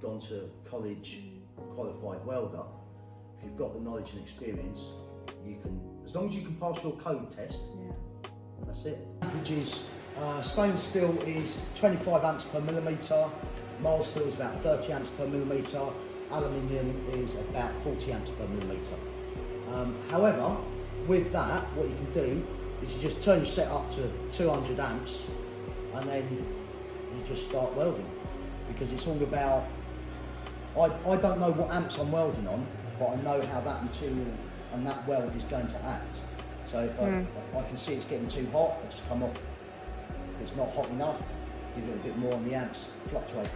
gone to college, qualified welder, if you've got the knowledge and experience, you can, as long as you can pass your code test, that's it. Which is, stainless steel is 25 amps per millimetre, mild steel is about 30 amps per millimetre, aluminium is about 40 amps per millimetre. However, with that, what you can do is you just turn your set up to 200 amps and then you just start welding, because it's all about, I don't know what amps I'm welding on, but I know how that material and that weld is going to act. So if I can see it's getting too hot, I just come off. If it's not hot enough, give it a bit more on the amps, fluctuate.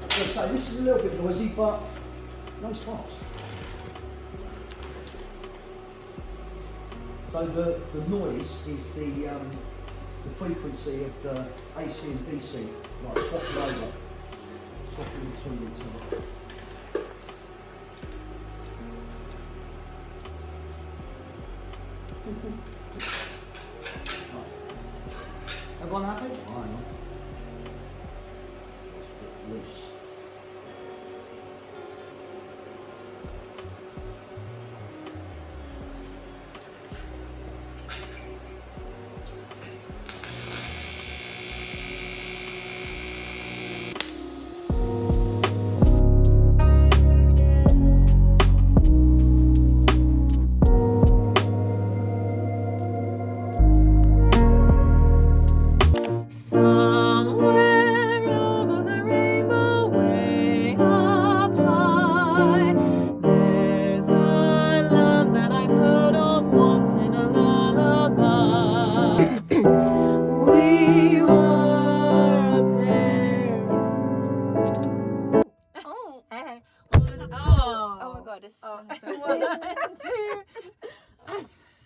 So this is a little bit noisy, but no sparks. So the noise is the frequency of the AC and DC, like swapping over, swapping between each other. Everyone happy? I know. Loose.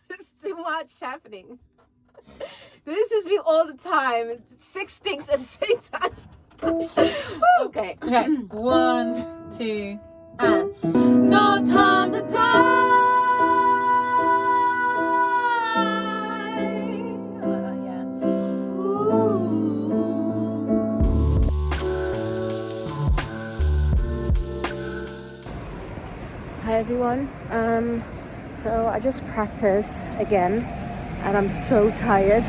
It's too much happening. This is me all the time. 6 things at the same time. Okay. 1, 2, and no time to die. Hi everyone. So I just practiced again and I'm so tired.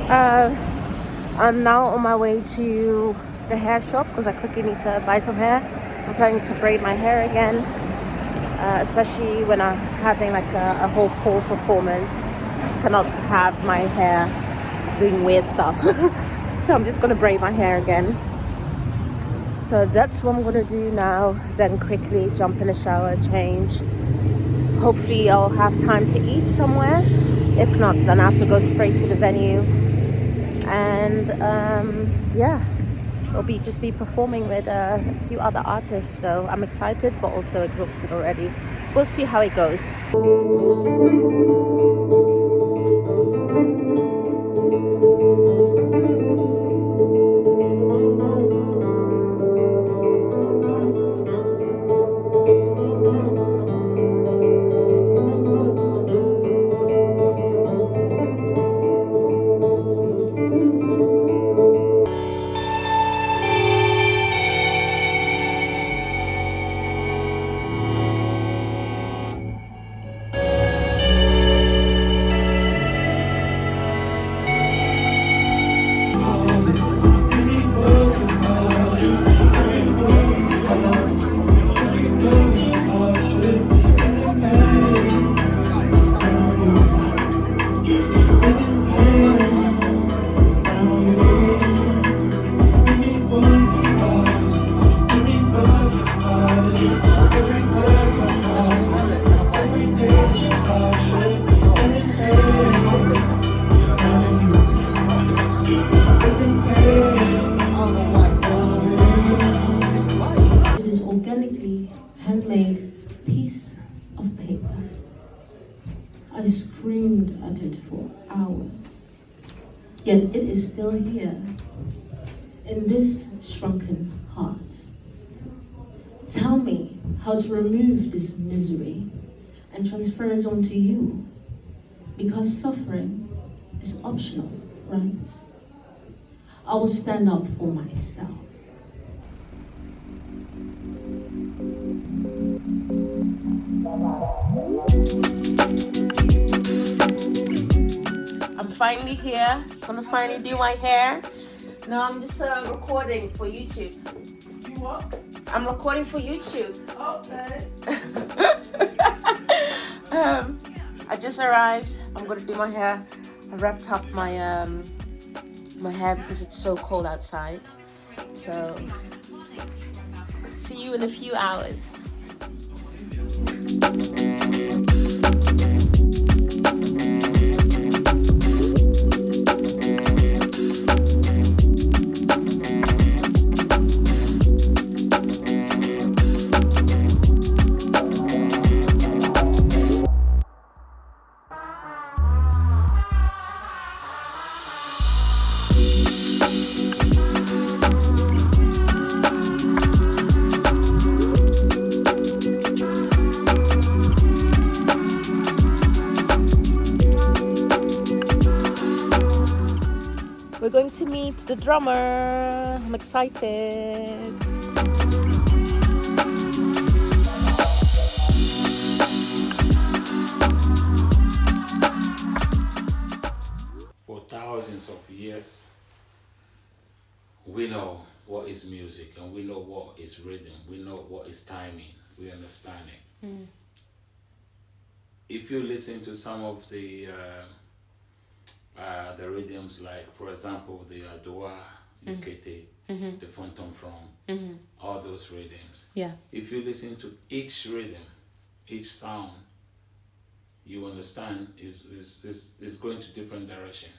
I'm now on my way to the hair shop because I quickly need to buy some hair. I'm planning to braid my hair again, especially when I'm having like a whole pole performance. I cannot have my hair doing weird stuff. So I'm just gonna braid my hair again. So that's what I'm gonna do now, then quickly jump in the shower, change. Hopefully I'll have time to eat somewhere. If not, then I have to go straight to the venue. And yeah, I'll just be performing with a few other artists. So I'm excited, but also exhausted already. We'll see how it goes. handmade piece of paper. I screamed at it for hours, yet it is still here, in this shrunken heart. Tell me how to remove this misery and transfer it onto you, because suffering is optional, right? I will stand up for myself. I'm finally here. Gonna finally do my hair. No, I'm just recording for YouTube. You what? I'm recording for YouTube. Okay. I just arrived. I'm gonna do my hair. I wrapped up my my hair because it's so cold outside. So see you in a few hours. We're going to meet the drummer. I'm excited. For thousands of years, we know what is music and we know what is rhythm. We know what is timing. We understand it. If you listen to some of the rhythms, like for example the Doa, the Kete, the Phantom from, all those rhythms. Yeah. If you listen to each rhythm, each sound, you understand is going to different direction.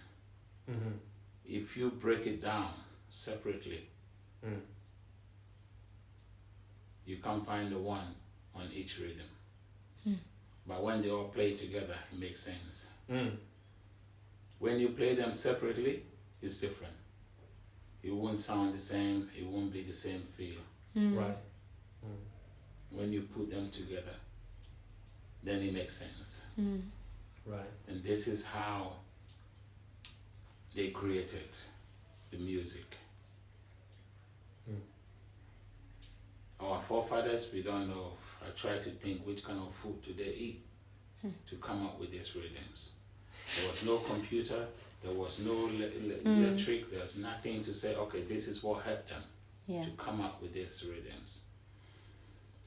If you break it down separately, you can't find the one on each rhythm. But when they all play together, it makes sense. When you play them separately, it's different. It won't sound the same, it won't be the same feel. Right. When you put them together, then it makes sense. Right. And this is how they created the music. Our forefathers, we don't know. I try to think which kind of food do they eat to come up with these rhythms. There was no computer, there was no electric, there's nothing to say, okay, this is what helped them to come up with these rhythms.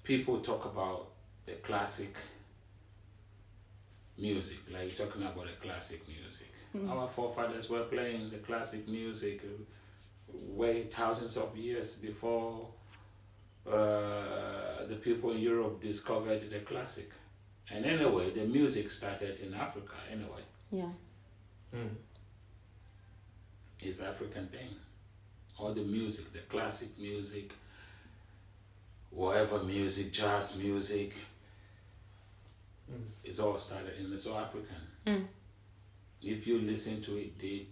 People talk about the classic music, like you're talking about the classic music. Our forefathers were playing the classic music way thousands of years before the people in Europe discovered the classic. And anyway, the music started in Africa anyway. Yeah. It's African thing. All the music, the classic music, whatever music, jazz music, it's all started in, it's all African. If you listen to it deep,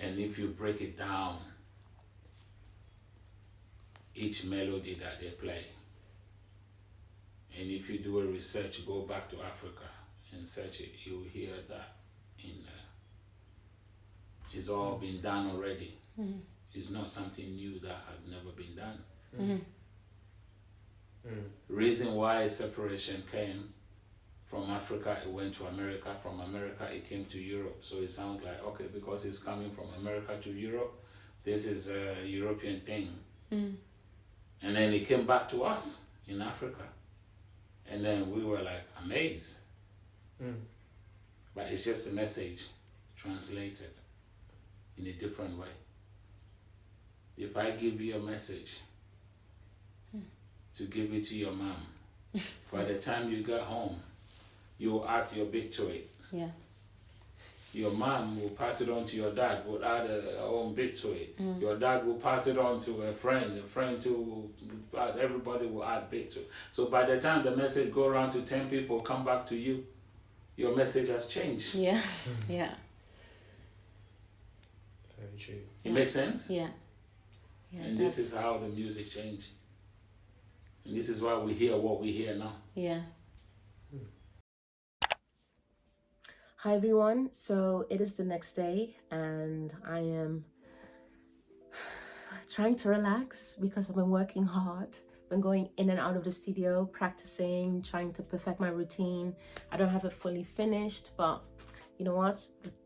and if you break it down, each melody that they play, and if you do a research, go back to Africa and search it, you'll hear that it's all been done already. It's not something new that has never been done. Reason why separation came from Africa, it went to America. From America, it came to Europe. So it sounds like, okay, because it's coming from America to Europe, this is a European thing. And then it came back to us in Africa. And then we were like amazed. But it's just a message translated in a different way. If I give you a message to give it to your mom, by the time you get home, you will add your bit to it. Yeah. Your mom will pass it on to your dad, will add her own bit to it. Your dad will pass it on to a friend to everybody will add bit to it. So by the time the message go around to 10 people, come back to you, your message has changed. Yeah. Yeah. Very true. It makes sense? Yeah. Yeah. And this is how the music changed. And this is why we hear what we hear now. Yeah. Hi everyone. So it is the next day and I am trying to relax because I've been working hard been going in and out of the studio, practicing, trying to perfect my routine. I don't have it fully finished, but you know what?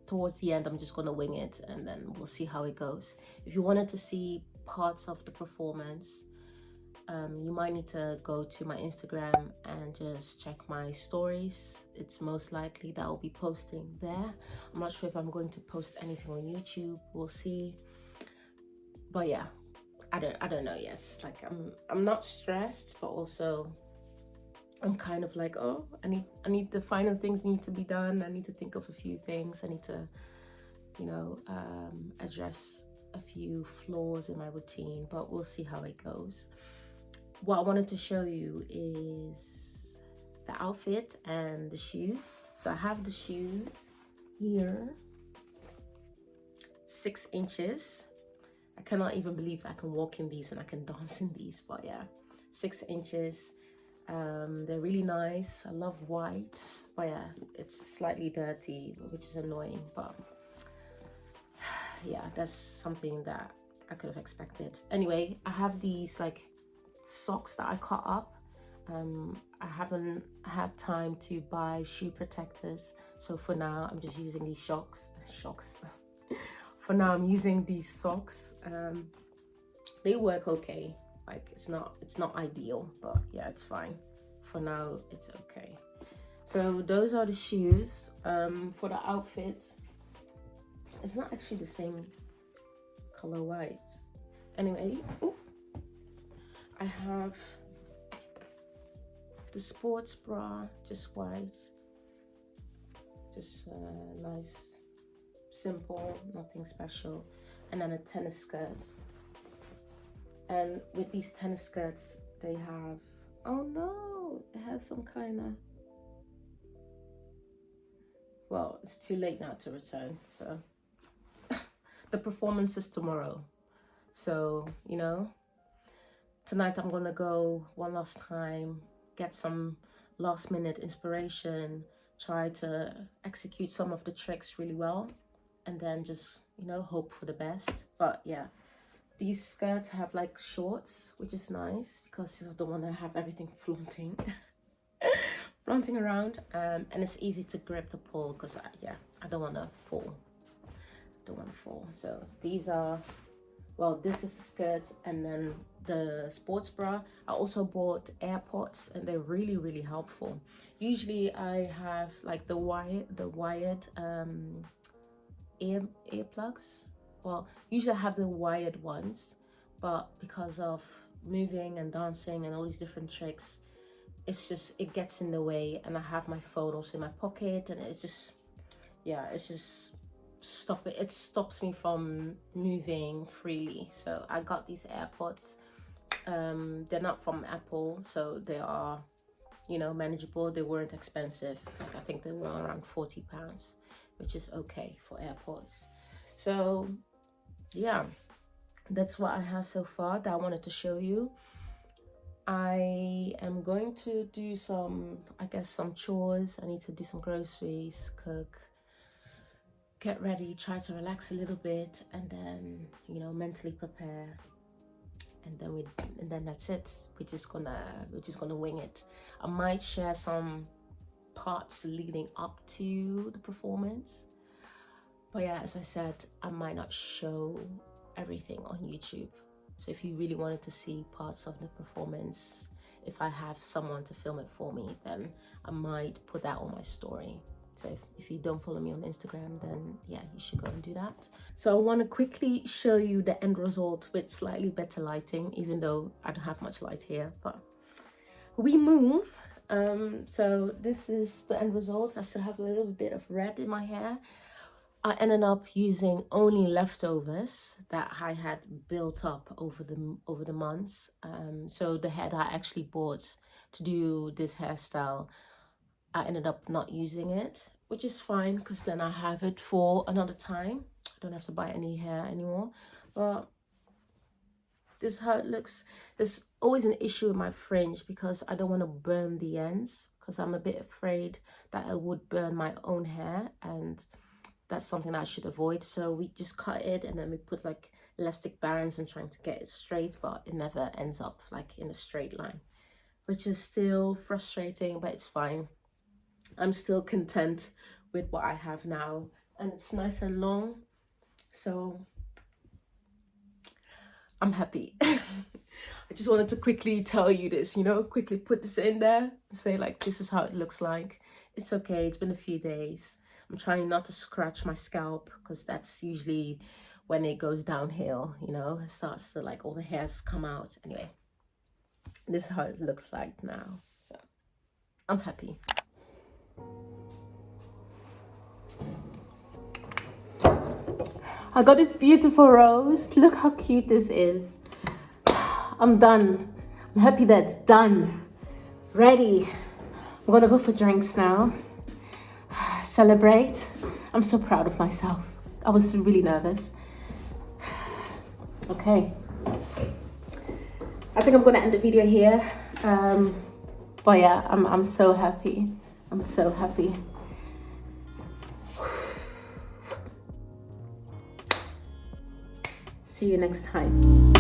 Towards the end, I'm just gonna wing it, and then we'll see how it goes. If you wanted to see parts of the performance, you might need to go to my Instagram and just check my stories. It's most likely that I'll be posting there. I'm not sure if I'm going to post anything on YouTube. We'll see. But yeah, I don't know yet. Like I'm not stressed, but also I'm kind of like, oh, I need the final things need to be done. I need to think of a few things. I need to, you know, address a few flaws in my routine, but we'll see how it goes. What I wanted to show you is the outfit and the shoes. So I have the shoes here, 6 inches. I cannot even believe that I can walk in these and I can dance in these, but yeah, 6 inches. They're really nice. I love white, but yeah, it's slightly dirty, which is annoying, but yeah, that's something that I could have expected. Anyway, I have these like socks that I cut up. I haven't had time to buy shoe protectors, so for now I'm just using these shocks. For now I'm using these socks. They work okay. Like it's not ideal, but yeah, it's fine. For now it's okay. So those are the shoes. For the outfit, it's not actually the same color white. Anyway, ooh, I have the sports bra, just white, just nice, simple, nothing special, and then a tennis skirt. And with these tennis skirts, they have, oh no, it has some kind of, well, it's too late now to return, so the performance is tomorrow. So, you know, tonight I'm gonna go one last time, get some last minute inspiration, try to execute some of the tricks really well, and then just, you know, hope for the best. But yeah, these skirts have like shorts, which is nice because I don't want to have everything flaunting flaunting around, and it's easy to grip the pole because I don't want to fall. So these are, well, this is the skirt, and then the sports bra. I also bought AirPods, and they're really, really helpful. Usually I have like the wired earplugs. Well, usually I have the wired ones, but because of moving and dancing and all these different tricks, it gets in the way, and I have my phone also in my pocket, and it stops me from moving freely. So I got these AirPods. They're not from Apple, so they are, you know, manageable. They weren't expensive. Like, I think they were around £40, which is okay for AirPods. So yeah, that's what I have so far that I wanted to show you. I am going to do some chores. I need to do some groceries, cook, get ready, try to relax a little bit, and then, you know, mentally prepare. And then that's it. We're just gonna wing it. I might share some parts leading up to the performance. But yeah, as I said, I might not show everything on YouTube. So if you really wanted to see parts of the performance, if I have someone to film it for me, then I might put that on my story. So if you don't follow me on Instagram, then yeah, you should go and do that. So I want to quickly show you the end result with slightly better lighting, even though I don't have much light here, but we move. So this is the end result. I still have a little bit of red in my hair. I ended up using only leftovers that I had built up over the months. So the head I actually bought to do this hairstyle, I ended up not using it, which is fine because then I have it for another time. I don't have to buy any hair anymore. But this is how it looks. There's always an issue with my fringe because I don't want to burn the ends, because I'm a bit afraid that I would burn my own hair, and that's something that I should avoid. So we just cut it, and then we put like elastic bands and trying to get it straight, but it never ends up like in a straight line, which is still frustrating, but it's fine. I'm still content with what I have now, and it's nice and long, so I'm happy. I just wanted to quickly tell you this, you know, quickly put this in there and say like, this is how it looks like. It's okay, it's been a few days. I'm trying not to scratch my scalp because that's usually when it goes downhill, you know, it starts to like all the hairs come out. Anyway, this is how it looks like now, so I'm happy. I got this beautiful rose. Look how cute this is. I'm done. I'm happy that it's done. Ready. I'm gonna go for drinks now. Celebrate. I'm so proud of myself. I was really nervous. Okay. I think I'm gonna end the video here. But yeah, I'm so happy. I'm so happy. See you next time.